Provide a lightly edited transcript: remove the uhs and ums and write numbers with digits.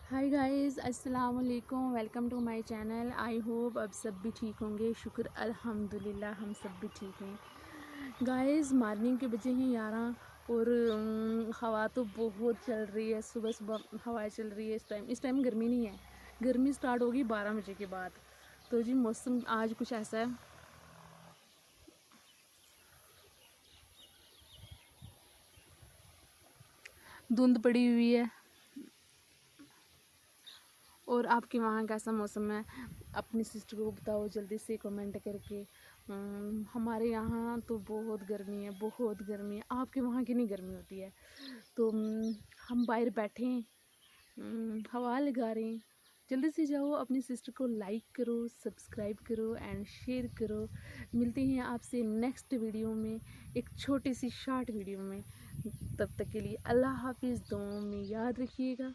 हाय guys, अस्सलाम वालेकुम। Welcome to my channel. I hope अब सब भी ठीक होंगे। शुक्र अल्हम्दुलिल्लाह हम सब भी ठीक हैं। गाइस मॉर्निंग के बजे हैं 11 और हवा तो बहुत चल रही है। सुबह सुबह हवा चल रही है। इस टाइम गर्मी नहीं है। गर्मी स्टार्ट होगी 12 बजे के बाद। तो जी मौसम आज कुछ ऐसा है। धुंध पड़ी हुई है। और आपके वहाँ कैसा मौसम है? अपनी सिस्टर को बताओ जल्दी से कमेंट करके। हमारे यहाँ तो बहुत गर्मी है, बहुत गर्मी है। आपके वहाँ कितनी गर्मी होती है? तो हम बाहर बैठे हैं, हवा लगा रहे हैं। जल्दी से जाओ, अपनी सिस्टर को लाइक करो, सब्सक्राइब करो एंड शेयर करो। मिलते हैं आपसे नेक्स्ट वीडियो में, एक छोटी सी शॉर्ट वीडियो में। तब तक के लिए अल्लाह हाफिज़। दुआओं में याद रखिएगा।